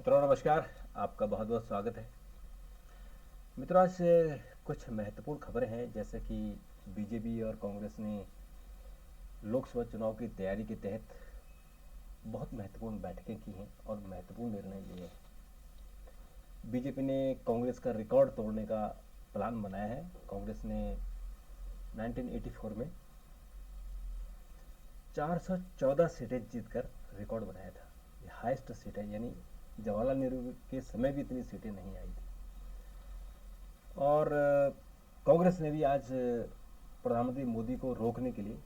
मित्रों नमस्कार। आपका बहुत बहुत स्वागत है। मित्रों आज कुछ महत्वपूर्ण खबरें हैं, जैसे कि बीजेपी और कांग्रेस ने लोकसभा चुनाव की तैयारी के तहत बहुत महत्वपूर्ण बैठकें की हैं और महत्वपूर्ण निर्णय लिए हैं। बीजेपी ने कांग्रेस का रिकॉर्ड तोड़ने का प्लान बनाया है। कांग्रेस ने 1984 में 414 सीटें जीतकर रिकॉर्ड बनाया था। ये हाईएस्ट सीट है, यानी जवाहरलाल नेहरू के समय भी इतनी सीटें नहीं आई थी। और कांग्रेस ने भी आज प्रधानमंत्री मोदी को रोकने के लिए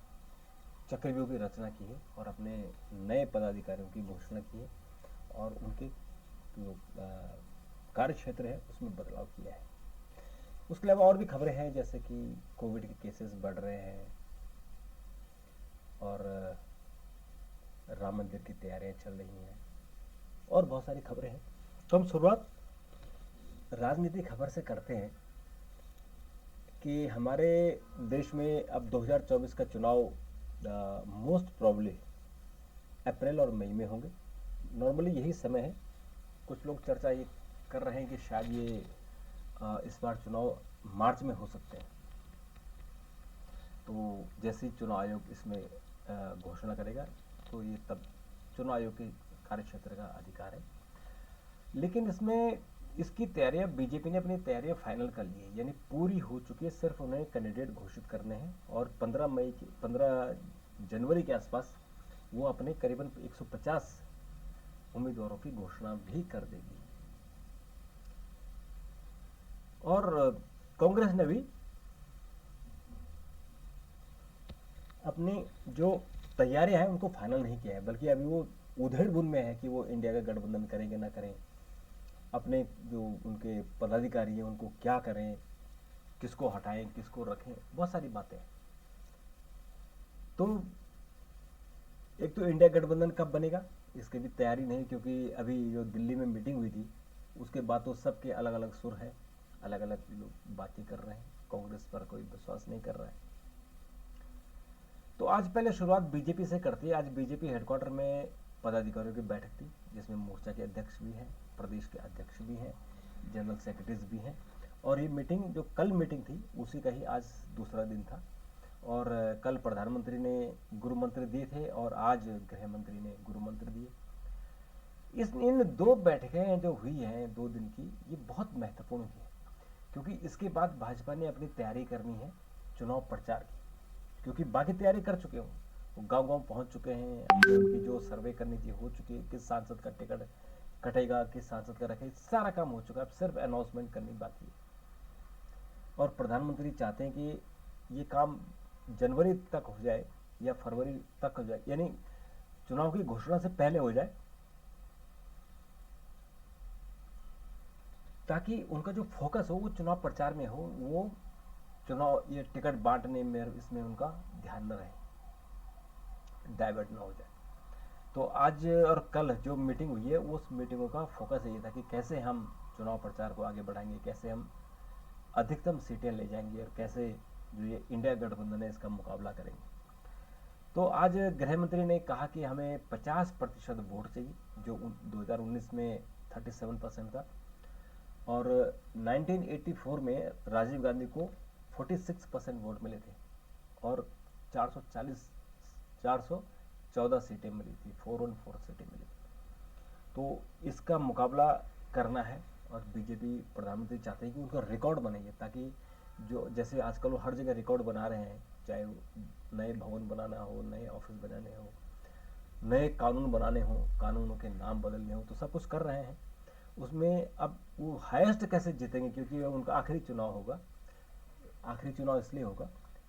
चक्रव्यूह की रचना की है और अपने नए पदाधिकारियों की घोषणा की है और उनके जो कार्य क्षेत्र है उसमें बदलाव किया है। उसके अलावा और भी खबरें हैं, जैसे कि कोविड के केसेस बढ़ रहे हैं और राम मंदिर की तैयारियां चल रही हैं और बहुत सारी खबरें हैं। तो हम शुरुआत राजनीतिक खबर से करते हैं कि हमारे देश में अब 2024 का चुनाव मोस्ट प्रॉब्ली अप्रैल और मई में होंगे। नॉर्मली यही समय है। कुछ लोग चर्चा ये कर रहे हैं कि शायद ये इस बार चुनाव मार्च में हो सकते हैं। तो जैसे ही चुनाव आयोग इसमें घोषणा करेगा तो ये तब चुनाव आयोग के कार्य क्षेत्र का अधिकार है। लेकिन इसमें इसकी तैयारियां बीजेपी ने अपनी तैयारियां फाइनल कर ली है, यानी पूरी हो चुकी है। सिर्फ उन्हें कैंडिडेट घोषित करने हैं और 15 जनवरी के आसपास वो अपने करीबन 150 उम्मीदवारों की घोषणा भी कर देगी। और कांग्रेस ने भी अपनी जो तैयारियां हैं उनको फाइनल नहीं किया है, बल्कि अभी वो उधेड़ बुन में है कि वो इंडिया का गठबंधन करेंगे ना करें, अपने जो उनके पदाधिकारी हैं उनको क्या करें, किसको हटाएं किसको रखें, बहुत सारी बातें हैं। तो एक तो इंडिया गठबंधन कब बनेगा इसकी भी तैयारी नहीं, क्योंकि अभी जो दिल्ली में मीटिंग हुई थी उसके बाद तो सबके अलग अलग सुर हैं, अलग अलग लोग बातें कर रहे हैं। कांग्रेस पर कोई विश्वास नहीं कर रहा है। तो आज पहले शुरुआत बीजेपी से करती है। आज बीजेपी हेडक्वार्टर में पदाधिकारियों की बैठक थी, जिसमें मोर्चा के अध्यक्ष भी हैं, प्रदेश के अध्यक्ष भी हैं, जनरल सेक्रेटरीज भी हैं। और ये मीटिंग जो कल मीटिंग थी उसी का ही आज दूसरा दिन था। और कल प्रधानमंत्री ने गुरु मंत्र दिए थे और आज गृह मंत्री ने गुरु मंत्र दिए। इस इन दो बैठकें जो हुई हैं 2 दिन की, ये बहुत महत्वपूर्ण हुई है, क्योंकि इसके बाद भाजपा ने अपनी तैयारी करनी है चुनाव प्रचार की। क्योंकि बाकी तैयारी कर चुके हो, वो गांव गांव पहुंच चुके हैं, उनकी जो सर्वे करनी थी हो चुकी है, किस सांसद का टिकट कटेगा किस सांसद का रखेगा, सारा काम हो चुका है। अब सिर्फ अनाउंसमेंट करनी बाकी है। और प्रधानमंत्री चाहते हैं कि ये काम जनवरी तक हो जाए या फरवरी तक हो जाए, यानी चुनाव की घोषणा से पहले हो जाए, ताकि उनका जो फोकस हो वो चुनाव प्रचार में हो, वो चुनाव ये टिकट बांटने में इसमें उनका ध्यान न रहे, डाइवर्ट ना हो जाए। तो आज और कल जो मीटिंग हुई है उस मीटिंगों का फोकस यही था कि कैसे हम चुनाव प्रचार को आगे बढ़ाएंगे, कैसे हम अधिकतम सीटें ले जाएंगे और कैसे जो ये इंडिया गठबंधन है इसका मुकाबला करेंगे। तो आज गृह मंत्री ने कहा कि हमें 50% वोट चाहिए, जो 2019 में 37% था। और 1984 में राजीव गांधी को 46% वोट मिले थे और 440 414 सीटें मिली थी, 414 सीटें मिली थी। तो इसका मुकाबला करना है और बीजेपी प्रधानमंत्री चाहते हैं कि उनका रिकॉर्ड बनेंगे, ताकि जो जैसे आजकल वो हर जगह रिकॉर्ड बना रहे हैं, चाहे नए भवन बनाना हो, नए ऑफिस बनाने हो, नए कानून बनाने हो, कानूनों के नाम बदलने हो, तो सब कुछ कर रहे हैं। उसमें अब वो हाईएस्ट कैसे जीतेंगे, क्योंकि उनका आखिरी चुनाव होगा। आखिरी चुनाव इसलिए होगा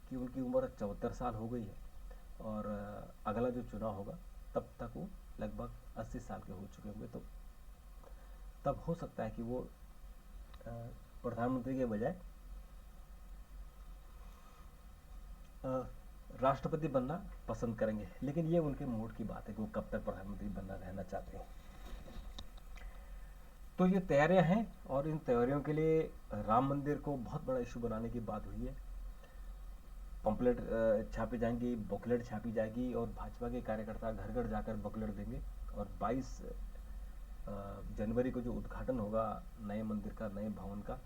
कि उनकी उम्र 74 साल हो गई है और अगला जो चुनाव होगा तब तक वो लगभग 80 साल के हो चुके होंगे। तो तब हो सकता है कि वो प्रधानमंत्री के बजाय राष्ट्रपति बनना पसंद करेंगे। लेकिन ये उनके मूड की बात है कि वो कब तक प्रधानमंत्री बनना रहना चाहते हैं। तो ये तैयारियां हैं और इन तैयारियों के लिए राम मंदिर को बहुत बड़ा इशू बनाने की बात हुई है। पंपलेट छापी जाएंगी, बुकलेट छापी जाएगी और भाजपा के कार्यकर्ता घर घर जाकर बुकलेट देंगे और 22 जनवरी को जो उद्घाटन होगा नए मंदिर का, नए भवन का,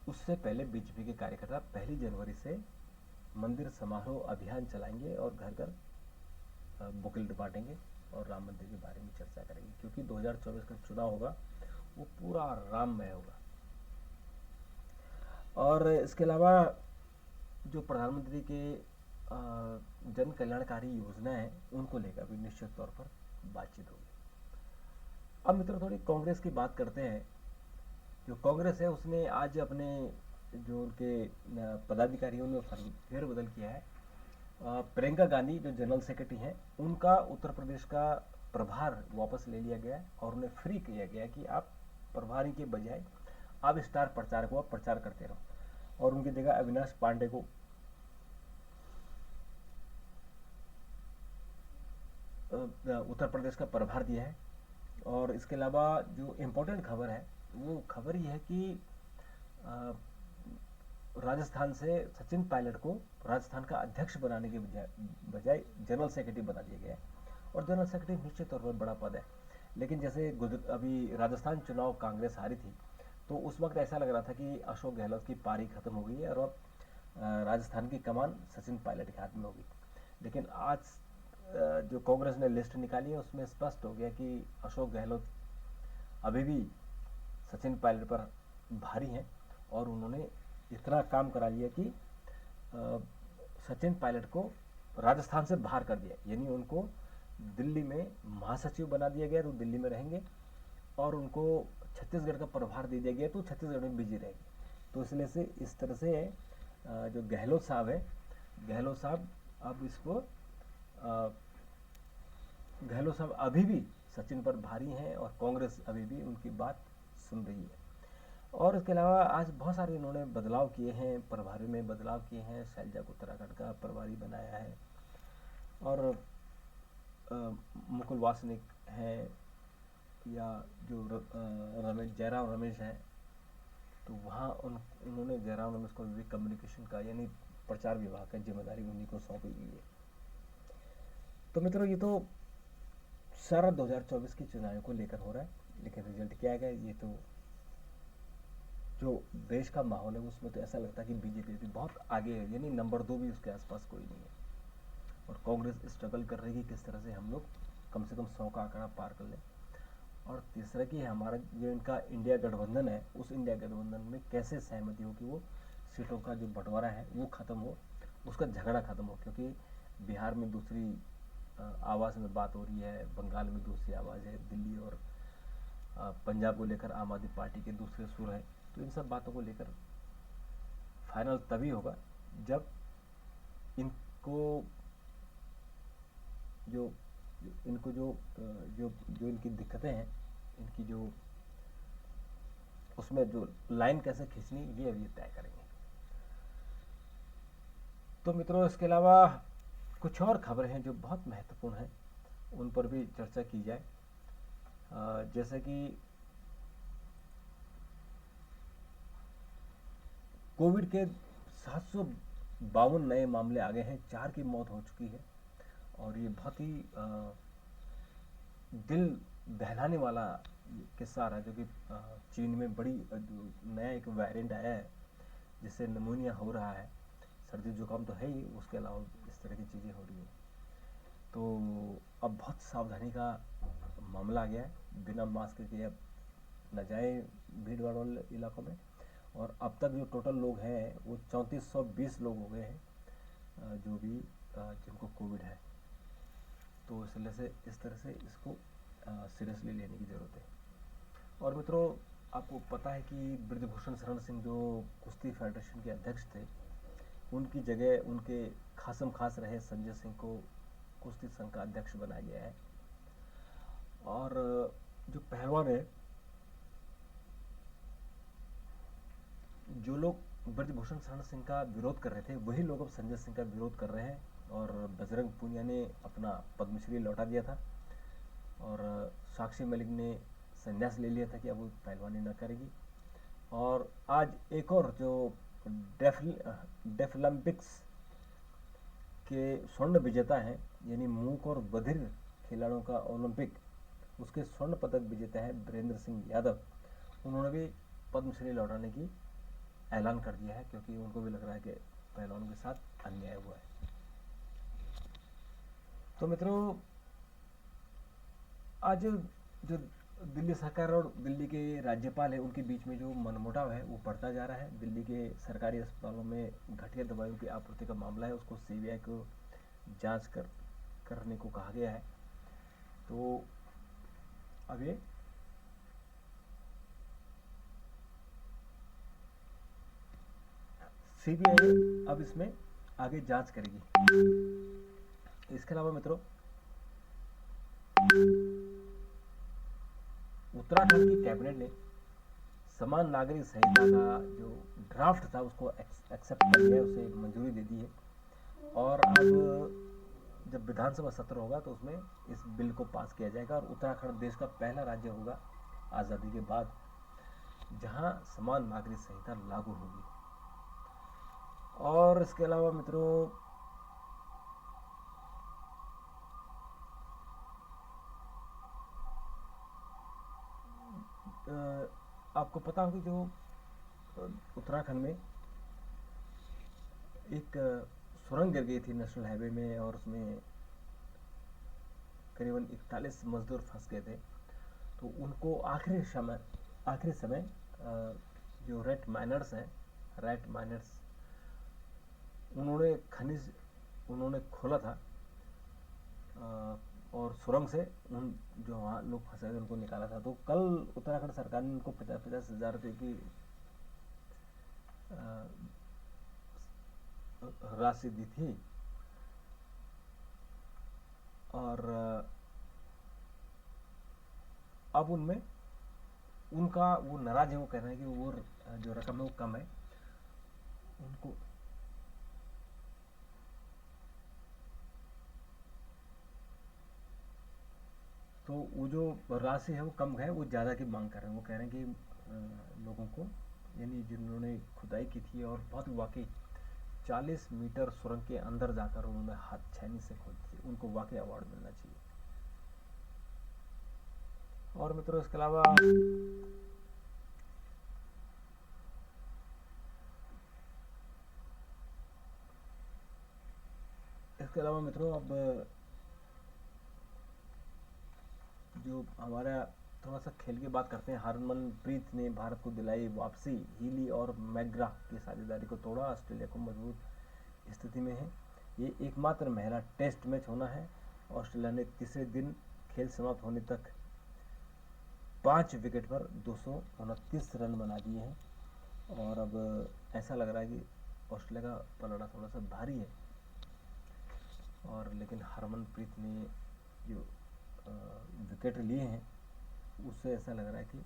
उससे पहले बीजेपी के कार्यकर्ता 1 जनवरी से मंदिर समारोह अभियान चलाएंगे और घर घर बुकलेट बांटेंगे और राम मंदिर के बारे में चर्चा करेंगे, क्योंकि 2024 का चुनाव होगा वो पूरा राममय होगा। और इसके अलावा जो प्रधानमंत्री के जन कल्याणकारी योजना है उनको लेकर भी निश्चित तौर पर बातचीत होगी। अब मित्रों थोड़ी कांग्रेस की बात करते हैं। जो कांग्रेस है उसने आज अपने जो उनके पदाधिकारियों ने फेरबदल किया है। प्रियंका गांधी जो जनरल सेक्रेटरी हैं उनका उत्तर प्रदेश का प्रभार वापस ले लिया गया है और उन्हें फ्री किया गया कि आप प्रभारी के बजाय आप स्टार प्रचारक को आप प्रचार करते रहो, और उनकी जगह अविनाश पांडे को उत्तर प्रदेश का प्रभार दिया है। और इसके अलावा जो इम्पोर्टेंट खबर है वो खबर ये है कि राजस्थान से सचिन पायलट को राजस्थान का अध्यक्ष बनाने के बजाय जनरल सेक्रेटरी बना दिया गया है। और जनरल सेक्रेटरी निश्चित तौर पर बड़ा पद है, लेकिन जैसे अभी राजस्थान चुनाव कांग्रेस हारी थी तो उस वक्त ऐसा लग रहा था कि अशोक गहलोत की पारी खत्म हो गई है और राजस्थान की कमान सचिन पायलट के हाथ में होगी। लेकिन आज जो कांग्रेस ने लिस्ट निकाली है उसमें स्पष्ट हो गया कि अशोक गहलोत अभी भी सचिन पायलट पर भारी हैं और उन्होंने इतना काम करा लिया कि सचिन पायलट को राजस्थान से बाहर कर दिया, यानी उनको दिल्ली में महासचिव बना दिया गया तो दिल्ली में रहेंगे, और उनको छत्तीसगढ़ का प्रभार दे दिया गया तो छत्तीसगढ़ में बिजी रहेंगे। तो इसलिए से इस तरह से जो गहलोत साहब है, गहलोत साहब अब इसको गहलोत साहब अभी भी सचिन पर भारी हैं और कांग्रेस अभी भी उनकी बात सुन रही है। और इसके अलावा आज बहुत सारे इन्होंने बदलाव किए हैं, प्रभारी में बदलाव किए हैं। शैलजा को उत्तराखंड का प्रभारी बनाया है और मुकुल वासनिक हैं या जो रमेश जयराम रमेश हैं, तो वहाँ उन्होंने जयराम रमेश को भी कम्युनिकेशन का यानी प्रचार विभाग का जिम्मेदारी उन्हीं को सौंपी गई है। तो मित्रों ये तो सारा 2024 के चुनाव को लेकर हो रहा है, लेकिन रिजल्ट क्या आएगा ये तो जो देश का माहौल है उसमें तो ऐसा लगता है कि बीजेपी भी बहुत आगे है, यानी नंबर 2 भी उसके आसपास कोई नहीं है। और कांग्रेस स्ट्रगल कर रही है किस तरह से हम लोग कम से कम 100 का आंकड़ा पार कर लें। और तीसरा कि हमारा जो इनका इंडिया गठबंधन है उस इंडिया गठबंधन में कैसे सहमति हो कि वो सीटों का जो बंटवारा है वो ख़त्म हो, उसका झगड़ा ख़त्म हो, क्योंकि बिहार में दूसरी आवाज़ में बात हो रही है, बंगाल में दूसरी आवाज़ है, दिल्ली और पंजाब को लेकर आम आदमी पार्टी के दूसरे सुर हैं। तो इन सब बातों को लेकर फाइनल तभी होगा जब इनको जो इनको जो जो जो इनकी दिक्कतें हैं, इनकी जो उसमें जो लाइन कैसे खींचनी ये अभी तय करेंगे। तो मित्रों इसके अलावा कुछ और खबरें हैं जो बहुत महत्वपूर्ण हैं, उन पर भी चर्चा की जाए। जैसे कि कोविड के 752 नए मामले आ गए हैं, 4 की मौत हो चुकी है और ये बहुत ही दिल दहलाने वाला किस्सा आ रहा है, जो कि चीन में बड़ी नया एक वेरिएंट आया है जिससे निमोनिया हो रहा है। सर्दी जुकाम तो है ही, उसके अलावा इस तरह की चीज़ें हो रही हैं। तो अब बहुत सावधानी का मामला आ गया है, बिना मास्क के अब न जाए भीड़ भाड़ वाले इलाकों में। और अब तक जो टोटल लोग हैं वो 3420 लोग हो गए हैं जो भी जिनको कोविड है। तो इसलिए इस तरह से इसको सीरियसली लेने की ज़रूरत है। और मित्रों आपको पता है कि ब्रजभूषण शरण सिंह जो कुश्ती फेडरेशन के अध्यक्ष थे, उनकी जगह उनके खासम खास रहे संजय सिंह को कुश्ती संघ का अध्यक्ष बनाया गया है। और जो पहलवान है, जो लोग ब्रजभूषण शरण सिंह का विरोध कर रहे थे वही लोग अब संजय सिंह का विरोध कर रहे हैं। और बजरंग पूनिया ने अपना पद्मश्री लौटा दिया था और साक्षी मलिक ने संन्यास ले लिया था कि अब वो पहलवानी न करेगी। और आज एक और जो डेफलिम्पिक्स के स्वर्ण विजेता हैं, यानी मूक और बधिर खिलाड़ियों का ओलंपिक उसके स्वर्ण पदक विजेता है वीरेंद्र सिंह यादव, उन्होंने भी पद्मश्री लौटाने की ऐलान कर दिया है, क्योंकि उनको भी लग रहा है कि पहलवानों के साथ अन्याय हुआ है। तो मित्रों, आज जो दिल्ली सरकार और दिल्ली के राज्यपाल है उनके बीच में जो मनमुटाव है वो बढ़ता जा रहा है। दिल्ली के सरकारी अस्पतालों में घटिया दवाइयों की आपूर्ति का मामला है, उसको सीबीआई को जांच करने को कहा गया है। तो अब ये सीबीआई अब इसमें आगे जांच करेगी। इसके अलावा मित्रों, उत्तराखंड की कैबिनेट ने समान नागरिक संहिता का जो ड्राफ्ट था उसको एक्सेप्ट कर लिया है, उसे मंजूरी दे दी है। और अब जब विधानसभा सत्र होगा तो उसमें इस बिल को पास किया जाएगा, और उत्तराखंड देश का पहला राज्य होगा आज़ादी के बाद जहां समान नागरिक संहिता लागू होगी। और इसके अलावा मित्रों, आपको पता होगा जो उत्तराखंड में एक सुरंग गिर गई थी नेशनल हाईवे में, और उसमें करीबन 41 मजदूर फंस गए थे। तो उनको आखिरी समय जो रेट माइनर्स उन्होंने खोला था, और सुरंग से उन जो वहाँ लोग फंसे थे उनको निकाला था। तो कल उत्तराखंड सरकार ने उनको 50,000 रुपये की राशि दी थी। और अब उनका वो नाराज है, वो कह रहे हैं कि वो जो रकम है वो कम है उनको। तो वो जो राशि है वो कम है, वो ज़्यादा की मांग कर रहे हैं। वो कह रहे हैं कि लोगों को, यानी जिन्होंने खुदाई की थी और बहुत वाकई 40 मीटर सुरंग के अंदर जाकर उन्होंने हाथ छेनी से खोदी थी, उनको वाकई अवार्ड मिलना चाहिए। और मित्रों, इसके अलावा मित्रों, अब जो हमारा थोड़ा सा खेल की बात करते हैं। हरमनप्रीत ने भारत को दिलाई वापसी, हीली और मैग्रा की साझेदारी को तोड़ा, ऑस्ट्रेलिया को मजबूत स्थिति में है। ये एकमात्र महिला टेस्ट मैच होना है। ऑस्ट्रेलिया ने तीसरे दिन खेल समाप्त होने तक 5 विकेट पर 229 रन बना दिए हैं। और अब ऐसा लग रहा है कि ऑस्ट्रेलिया का पलड़ा थोड़ा सा भारी है, और लेकिन हरमनप्रीत ने जो विकेट लिए हैं उससे ऐसा लग रहा है कि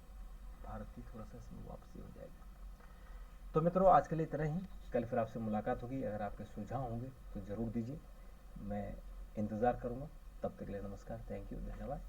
भारत की थोड़ा सा इसमें वापसी हो जाएगी। तो मित्रों, आज के लिए इतना ही। कल फिर आपसे मुलाकात होगी। अगर आपके सुझाव होंगे तो ज़रूर दीजिए, मैं इंतज़ार करूँगा। तब तक के लिए नमस्कार, थैंक यू, धन्यवाद।